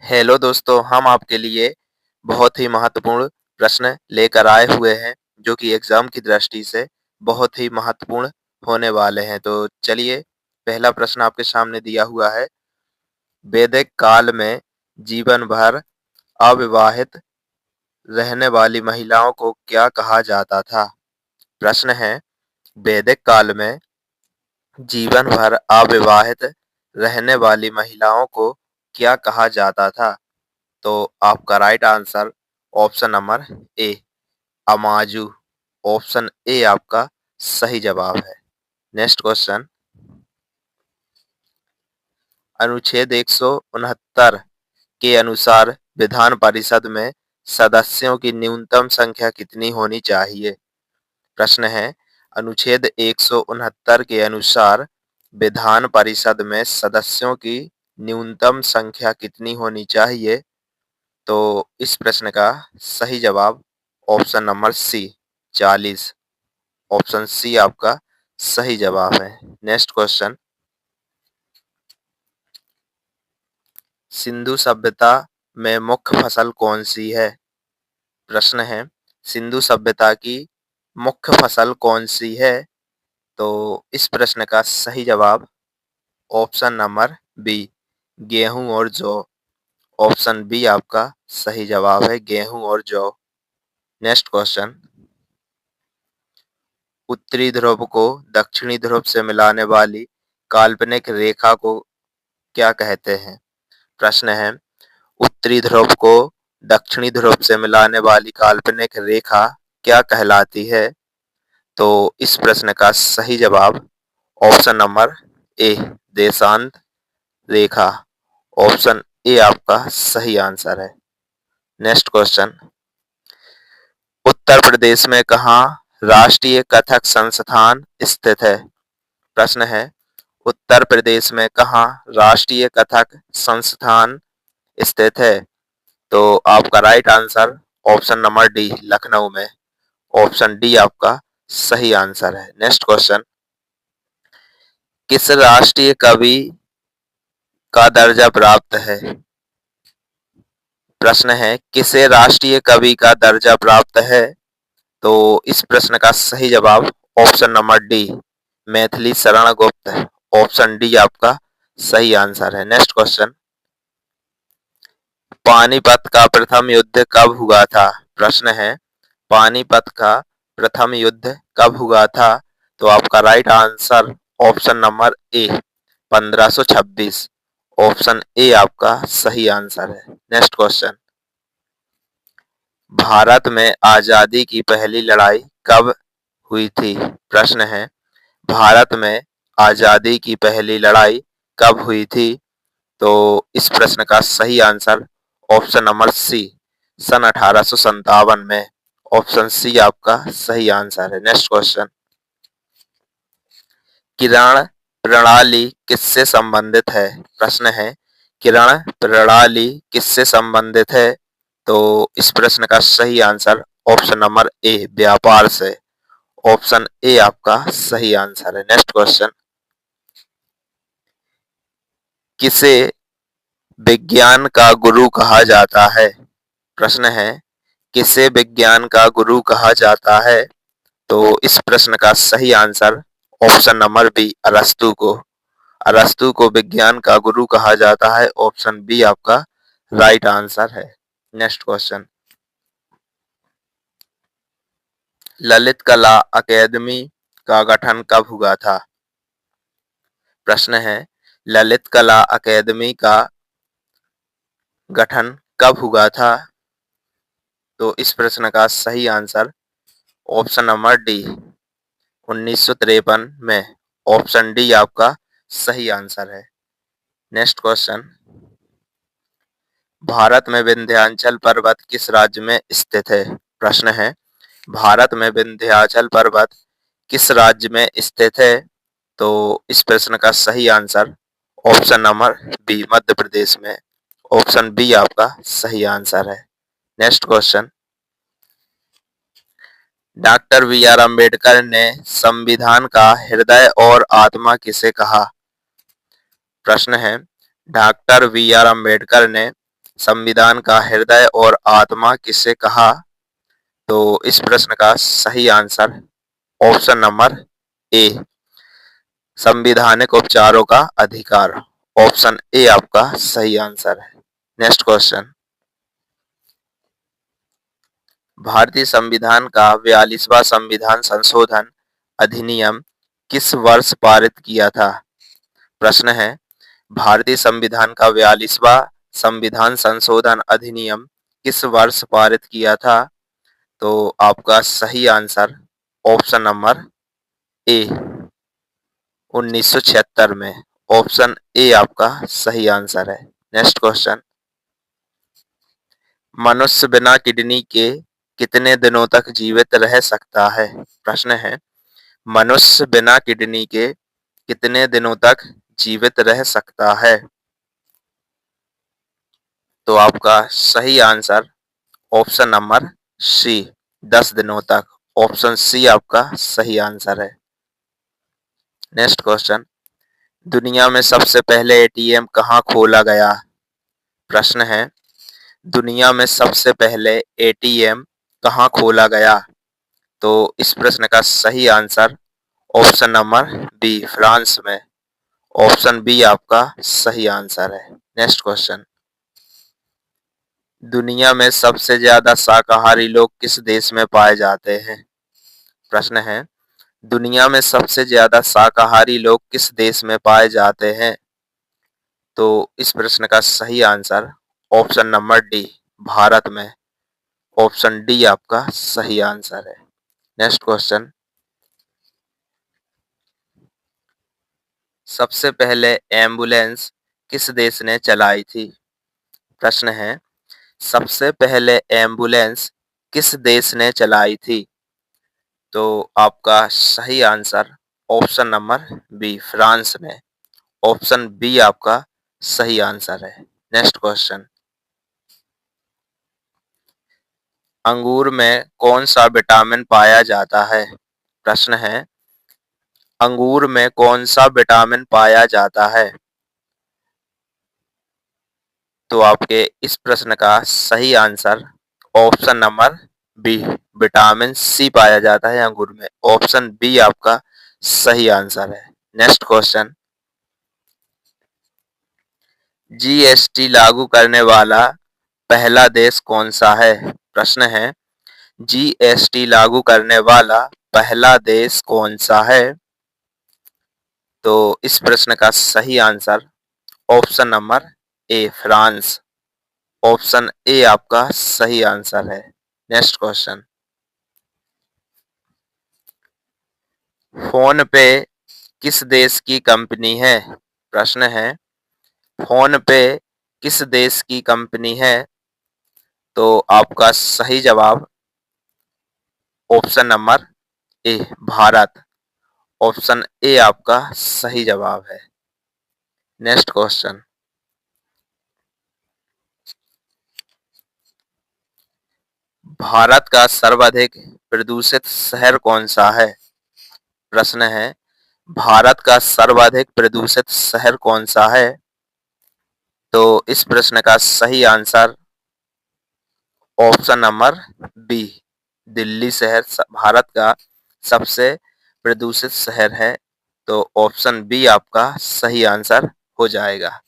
Hello दोस्तों, हम आपके लिए बहुत ही महत्वपूर्ण प्रश्न लेकर आए हुए हैं, जो कि एग्जाम की दृष्टि से बहुत ही महत्वपूर्ण होने वाले हैं। तो चलिए, पहला प्रश्न आपके सामने दिया हुआ है। वैदिक काल में जीवन भर अविवाहित रहने वाली महिलाओं को क्या कहा जाता था? प्रश्न है, वैदिक काल में जीवन भर अविवाहित रहने वाली महिलाओं को क्या कहा जाता था? तो आपका right answer option number A, अमाजू। ऑप्शन ए आपका सही जवाब है। नेक्स्ट क्वेश्चन, अनुच्छेद 169 के अनुसार विधान परिषद में सदस्यों की न्यूनतम संख्या कितनी होनी चाहिए? प्रश्न है, अनुच्छेद 169 के अनुसार विधान परिषद में सदस्यों की न्यूनतम संख्या कितनी होनी चाहिए? तो इस प्रश्न का सही जवाब option number C, 40। Option C आपका सही जवाब है। नेक्स्ट क्वेश्चन, सिंधु सभ्यता में मुख्य फसल कौन सी है? प्रश्न है, सिंधु सभ्यता की मुख्य फसल कौन सी है? तो इस प्रश्न का सही जवाब ऑप्शन नंबर बी, गेहूं और जौ। ऑप्शन बी आपका सही जवाब है, गेहूं और जौ। नेक्स्ट क्वेश्चन, उत्तरी ध्रुव को दक्षिणी ध्रुव से मिलाने वाली काल्पनिक रेखा को क्या कहते हैं? प्रश्न है, उत्तरी ध्रुव को दक्षिणी ध्रुव से मिलाने वाली काल्पनिक रेखा क्या कहलाती है? तो इस प्रश्न का सही जवाब ऑप्शन नंबर ए, देशांत रेखा। ऑप्शन ए आपका सही आंसर है। नेक्स्ट क्वेश्चन, उत्तर प्रदेश में कहाँ राष्ट्रीय कथक संस्थान स्थित है? प्रश्न है, उत्तर प्रदेश में कहाँ राष्ट्रीय कथक संस्थान स्थित है? तो आपका right answer option number D, Lucknow में। ऑप्शन डी आपका सही आंसर है। नेक्स्ट क्वेश्चन, किस राष्ट्रीय कवि का दर्जा प्राप्त है? प्रश्न है, किसे राष्ट्रीय कवि का दर्जा प्राप्त है? तो इस प्रश्न का सही जवाब option number D, Maithili Sharan Gupt. Option D आपका सही आंसर है। नेक्स्ट क्वेश्चन, पानीपत का प्रथम युद्ध कब हुआ था? प्रश्न है, पानीपत का प्रथम युद्ध कब हुआ था? तो आपका right answer option number A, 1526। Option A आपका सही आंसर है। नेक्स्ट क्वेश्चन, भारत में आजादी की पहली लड़ाई कब हुई थी? प्रश्न है, भारत में आजादी की पहली लड़ाई कब हुई थी? तो इस प्रश्न का सही आंसर ऑप्शन नंबर सी, सन 1857 में। ऑप्शन सी आपका सही आंसर है। नेक्स्ट क्वेश्चन, किरण प्रणाली किससे संबंधित है? प्रश्न है, किरण प्रणाली किससे संबंधित है? तो इस प्रश्न का सही आंसर ऑप्शन नंबर ए, व्यापार से। ऑप्शन ए आपका सही आंसर है। नेक्स्ट क्वेश्चन, किसे विज्ञान का गुरु कहा जाता है? प्रश्न है, किसे विज्ञान का गुरु कहा जाता है? तो इस प्रश्न का सही आंसर ऑप्शन नंबर बी, अरस्तु को। अरस्तु को विज्ञान का गुरु कहा जाता है। ऑप्शन बी आपका राइट आंसर है। नेक्स्ट क्वेश्चन, ललित कला अकादमी का गठन कब हुआ था? प्रश्न है, ललित कला अकादमी का गठन कब हुआ था? तो इस प्रश्न का सही आंसर ऑप्शन नंबर डी, 1953 में। ऑप्शन डी आपका सही आंसर है। नेक्स्ट क्वेश्चन, भारत में विंध्याचल पर्वत किस राज्य में स्थित है? प्रश्न है, भारत में विंध्याचल पर्वत किस राज्य में स्थित है? तो इस प्रश्न का सही answer option number B, Madhya Pradesh में। ऑप्शन बी आपका सही आंसर है। Next question, doctor B R Ambedkar ने संविधान का हृदय और आत्मा किसे कहा? प्रश्न है, डॉक्टर बी आर अम्बेडकर ने संविधान का हृदय और आत्मा किसे कहा? तो इस प्रश्न का सही आंसर ऑप्शन नंबर ए, संवैधानिक उपचारों का अधिकार। ऑप्शन ए आपका सही आंसर है। नेक्स्ट क्वेश्चन, भारतीय संविधान का 42वां संविधान संशोधन अधिनियम किस वर्ष पारित किया था? प्रश्न है, भारतीय संविधान का 42वां संविधान संशोधन अधिनियम किस वर्ष पारित किया था? तो आपका सही आंसर ऑप्शन नंबर ए, 1976 में। ऑप्शन ए आपका सही आंसर है। नेक्स्ट क्वेश्चन, मनुष्य बिना किडनी के कितने दिनों तक जीवित रह सकता है? प्रश्न है, मनुष्य बिना किडनी के कितने दिनों तक जीवित रह सकता है? तो आपका सही आंसर ऑप्शन नंबर सी, 10 दिनों तक। ऑप्शन सी आपका सही आंसर है। नेक्स्ट क्वेश्चन, दुनिया में सबसे पहले एटीएम कहाँ खोला गया? प्रश्न है, दुनिया में सबसे पहले एटीएम कहाँ खोला गया? तो इस प्रश्न का सही answer option number B, France में। ऑप्शन बी आपका सही आंसर है। नेक्स्ट क्वेश्चन, दुनिया में सबसे ज्यादा शाकाहारी लोग किस देश में पाए जाते हैं? प्रश्न है, दुनिया में सबसे ज्यादा शाकाहारी लोग किस देश में पाए जाते हैं? तो इस प्रश्न का सही answer option number D, Bharat में। ऑप्शन डी आपका सही आंसर है। नेक्स्ट क्वेश्चन, सबसे पहले एम्बुलेंस किस देश ने चलाई थी? प्रश्न है, सबसे पहले एम्बुलेंस किस देश ने चलाई थी? तो आपका सही answer option number B, France ने। ऑप्शन बी आपका सही आंसर है। नेक्स्ट क्वेश्चन, अंगूर में कौन सा विटामिन पाया जाता है? प्रश्न है, अंगूर में कौन सा विटामिन पाया जाता है? तो आपके इस प्रश्न का सही answer option number B, vitamin C पाया जाता है अंगूर में। ऑप्शन बी आपका सही आंसर है। नेक्स्ट क्वेश्चन, जीएसटी लागू करने वाला पहला देश कौन सा है? प्रश्न है, जीएसटी लागू करने वाला पहला देश कौन सा है? तो इस प्रश्न का सही answer option number A, France. Option A आपका सही आंसर है। नेक्स्ट क्वेश्चन, फोन पे किस देश की कंपनी है? प्रश्न है, फोन पे किस देश की कंपनी है? तो आपका सही जवाब option number A, Bharat. Option A आपका सही जवाब है। नेक्स्ट क्वेश्चन, भारत का सर्वाधिक प्रदूषित शहर कौन सा है? प्रश्न है, भारत का सर्वाधिक प्रदूषित शहर कौन सा है? तो इस प्रश्न का सही answer option number B, Delhi शहर भारत का सबसे प्रदूषित शहर है। तो ऑप्शन बी आपका सही आंसर हो जाएगा।